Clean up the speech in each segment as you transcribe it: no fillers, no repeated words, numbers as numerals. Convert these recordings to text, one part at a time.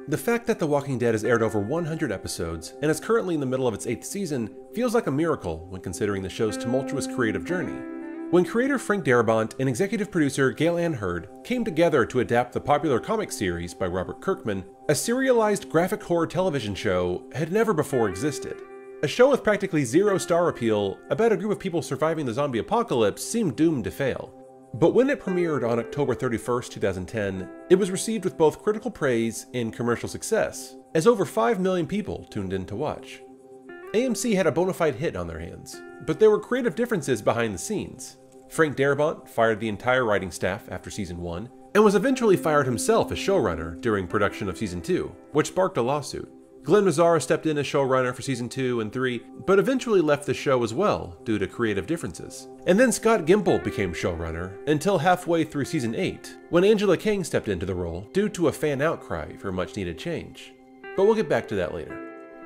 The fact that The Walking Dead has aired over 100 episodes and is currently in the middle of its 8th season feels like a miracle when considering the show's tumultuous creative journey. When creator Frank Darabont and executive producer Gail Ann Hurd came together to adapt the popular comic series by Robert Kirkman, a serialized graphic horror television show had never before existed. A show with practically zero star appeal about a group of people surviving the zombie apocalypse seemed doomed to fail. But when it premiered on October 31st, 2010, it was received with both critical praise and commercial success, as over 5 million people tuned in to watch. AMC had a bona fide hit on their hands, but there were creative differences behind the scenes. Frank Darabont fired the entire writing staff after Season 1, and was eventually fired himself as showrunner during production of Season 2, which sparked a lawsuit. Glenn Mazzara stepped in as showrunner for Season 2 and 3, but eventually left the show as well due to creative differences. And then Scott Gimple became showrunner until halfway through Season 8, when Angela Kang stepped into the role due to a fan outcry for much needed change. But we'll get back to that later.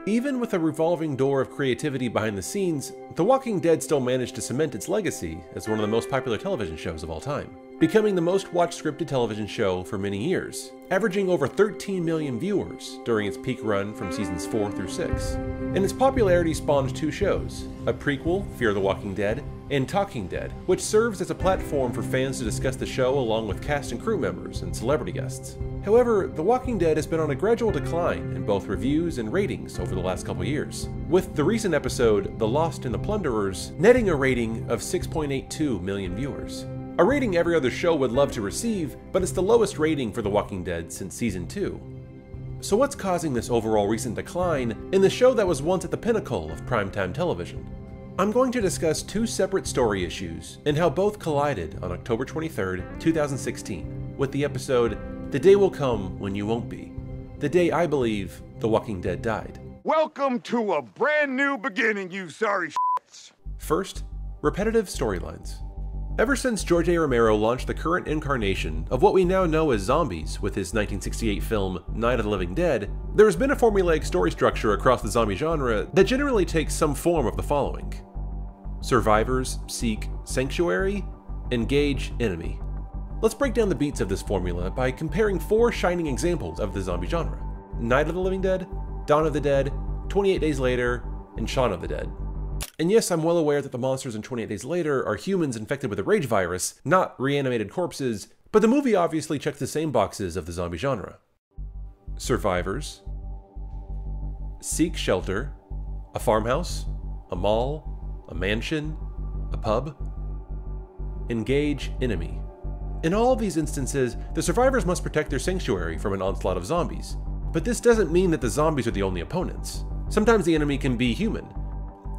Even with a revolving door of creativity behind the scenes, The Walking Dead still managed to cement its legacy as one of the most popular television shows of all time, becoming the most watched scripted television show for many years, averaging over 13 million viewers during its peak run from seasons 4 through 6. And its popularity spawned 2 shows, a prequel, Fear the Walking Dead, and Talking Dead, which serves as a platform for fans to discuss the show along with cast and crew members and celebrity guests. However, The Walking Dead has been on a gradual decline in both reviews and ratings over the last couple years, with the recent episode, The Lost and the Plunderers, netting a rating of 6.82 million viewers. A rating every other show would love to receive, but it's the lowest rating for The Walking Dead since Season 2. So what's causing this overall recent decline in the show that was once at the pinnacle of primetime television? I'm going to discuss 2 separate story issues and how both collided on October 23rd, 2016, with the episode The Day Will Come When You Won't Be, the day I believe The Walking Dead died. Welcome to a brand new beginning, you sorry shits. First, repetitive storylines. Ever since George A. Romero launched the current incarnation of what we now know as zombies with his 1968 film Night of the Living Dead, there has been a formulaic story structure across the zombie genre that generally takes some form of the following. Survivors seek sanctuary, engage enemy. Let's break down the beats of this formula by comparing 4 shining examples of the zombie genre: Night of the Living Dead, Dawn of the Dead, 28 Days Later, and Shaun of the Dead. And yes, I'm well aware that the monsters in 28 Days Later are humans infected with a rage virus, not reanimated corpses, but the movie obviously checks the same boxes of the zombie genre. Survivors seek shelter, a farmhouse, a mall, a mansion, a pub. Engage enemy. In all of these instances, the survivors must protect their sanctuary from an onslaught of zombies. But this doesn't mean that the zombies are the only opponents. Sometimes the enemy can be human.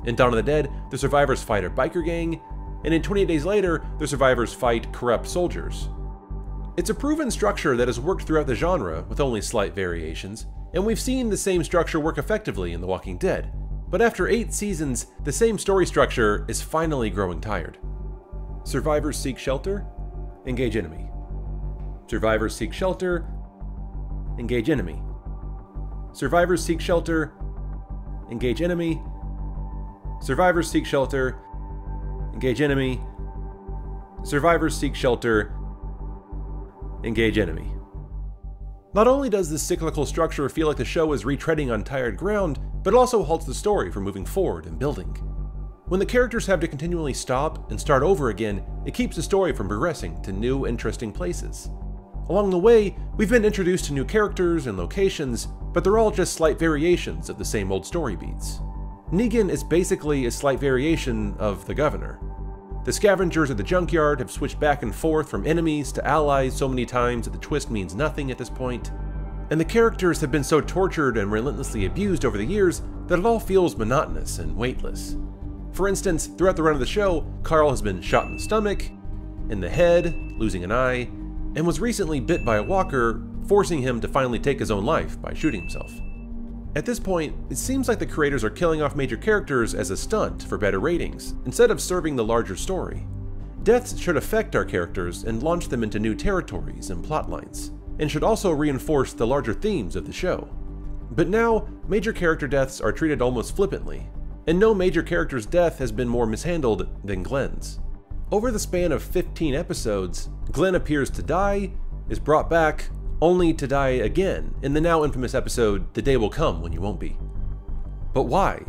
In Dawn of the Dead, the survivors fight a biker gang, and in 28 Days Later, the survivors fight corrupt soldiers. It's a proven structure that has worked throughout the genre with only slight variations, and we've seen the same structure work effectively in The Walking Dead. But after 8 seasons, the same story structure is finally growing tired. Survivors seek shelter, engage enemy. Survivors seek shelter, engage enemy. Survivors seek shelter, engage enemy. Survivors seek shelter, engage enemy. Survivors seek shelter, engage enemy. Not only does this cyclical structure feel like the show is retreading on tired ground, but it also halts the story from moving forward and building. When the characters have to continually stop and start over again, it keeps the story from progressing to new, interesting places. Along the way, we've been introduced to new characters and locations, but they're all just slight variations of the same old story beats. Negan is basically a slight variation of the Governor. The scavengers at the junkyard have switched back and forth from enemies to allies so many times that the twist means nothing at this point. And the characters have been so tortured and relentlessly abused over the years that it all feels monotonous and weightless. For instance, throughout the run of the show, Carl has been shot in the stomach, in the head, losing an eye, and was recently bit by a walker, forcing him to finally take his own life by shooting himself. At this point, it seems like the creators are killing off major characters as a stunt for better ratings, instead of serving the larger story. Deaths should affect our characters and launch them into new territories and plotlines, and should also reinforce the larger themes of the show. But now, major character deaths are treated almost flippantly, and no major character's death has been more mishandled than Glenn's. Over the span of 15 episodes, Glenn appears to die, is brought back, only to die again in the now infamous episode The Day Will Come When You Won't Be. But why?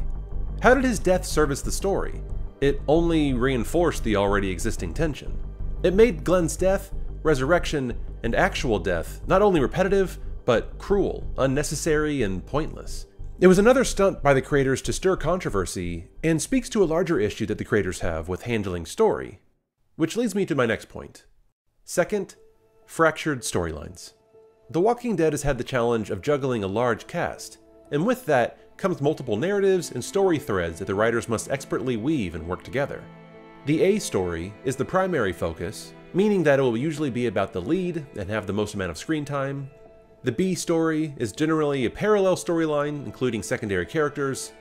How did his death service the story? It only reinforced the already existing tension. It made Glenn's death, resurrection, and actual death not only repetitive, but cruel, unnecessary, and pointless. It was another stunt by the creators to stir controversy, and speaks to a larger issue that the creators have with handling story. Which leads me to my next point. Second, fractured storylines. The Walking Dead has had the challenge of juggling a large cast, and with that comes multiple narratives and story threads that the writers must expertly weave and work together. The A story is the primary focus, meaning that it will usually be about the lead and have the most amount of screen time. The B story is generally a parallel storyline, including secondary characters.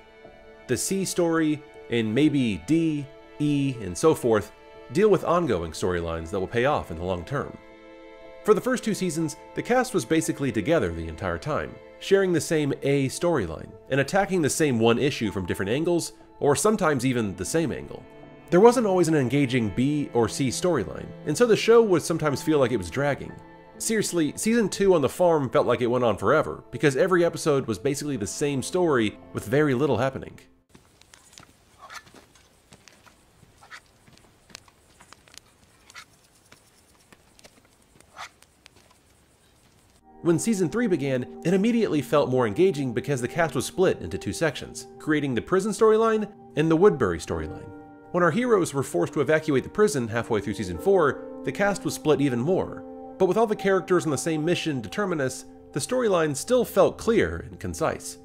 The C story, and maybe D, E, and so forth, deal with ongoing storylines that will pay off in the long term. For the first 2 seasons, the cast was basically together the entire time, sharing the same A storyline, and attacking the same one issue from different angles, or sometimes even the same angle. There wasn't always an engaging B or C storyline, and so the show would sometimes feel like it was dragging. Seriously, Season 2 on the farm felt like it went on forever, because every episode was basically the same story with very little happening. When Season 3 began, it immediately felt more engaging because the cast was split into 2 sections, creating the prison storyline and the Woodbury storyline. When our heroes were forced to evacuate the prison halfway through Season 4, the cast was split even more. But with all the characters on the same mission to Terminus, the storyline still felt clear and concise.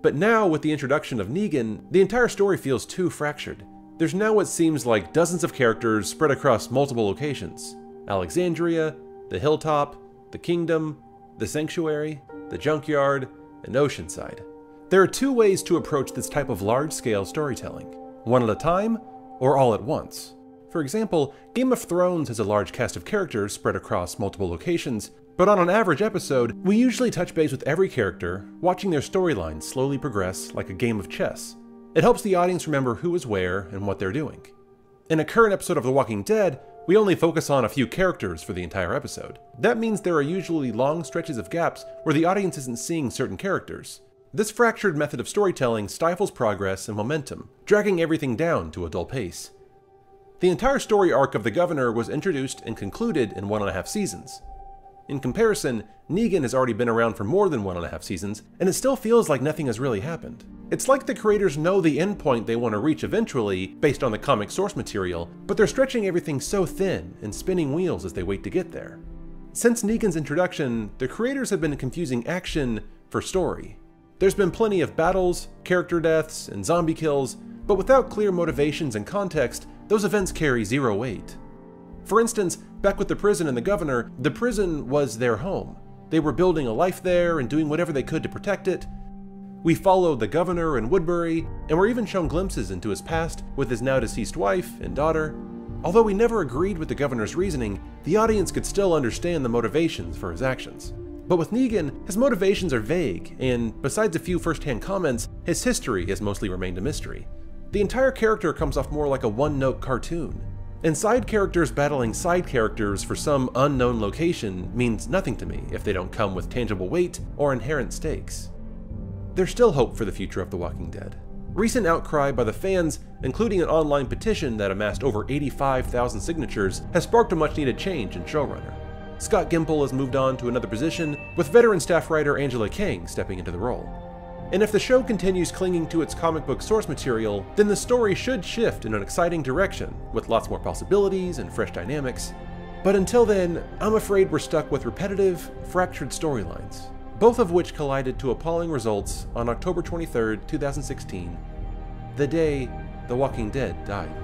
But now, with the introduction of Negan, the entire story feels too fractured. There's now what seems like dozens of characters spread across multiple locations: Alexandria, the Hilltop, the Kingdom, the Sanctuary, the Junkyard, and Oceanside. There are 2 ways to approach this type of large-scale storytelling: one at a time, or all at once. For example, Game of Thrones has a large cast of characters spread across multiple locations, but on an average episode, we usually touch base with every character, watching their storylines slowly progress like a game of chess. It helps the audience remember who is where and what they're doing. In a current episode of The Walking Dead, we only focus on a few characters for the entire episode. That means there are usually long stretches of gaps where the audience isn't seeing certain characters. This fractured method of storytelling stifles progress and momentum, dragging everything down to a dull pace. The entire story arc of the Governor was introduced and concluded in 1.5 seasons. In comparison, Negan has already been around for more than 1.5 seasons, and it still feels like nothing has really happened. It's like the creators know the endpoint they want to reach eventually, based on the comic source material, but they're stretching everything so thin and spinning wheels as they wait to get there. Since Negan's introduction, the creators have been confusing action for story. There's been plenty of battles, character deaths, and zombie kills, but without clear motivations and context, those events carry 0 weight. For instance, back with the prison and the Governor, the prison was their home. They were building a life there and doing whatever they could to protect it. We followed the Governor in Woodbury, and were even shown glimpses into his past with his now deceased wife and daughter. Although we never agreed with the Governor's reasoning, the audience could still understand the motivations for his actions. But with Negan, his motivations are vague, and besides a few first-hand comments, his history has mostly remained a mystery. The entire character comes off more like a one-note cartoon. And side characters battling side characters for some unknown location means nothing to me if they don't come with tangible weight or inherent stakes. There's still hope for the future of The Walking Dead. Recent outcry by the fans, including an online petition that amassed over 85,000 signatures, has sparked a much-needed change in showrunner. Scott Gimple has moved on to another position, with veteran staff writer Angela Kang stepping into the role. And if the show continues clinging to its comic book source material, then the story should shift in an exciting direction, with lots more possibilities and fresh dynamics. But until then, I'm afraid we're stuck with repetitive, fractured storylines, both of which collided to appalling results on October 23, 2016, the day The Walking Dead died.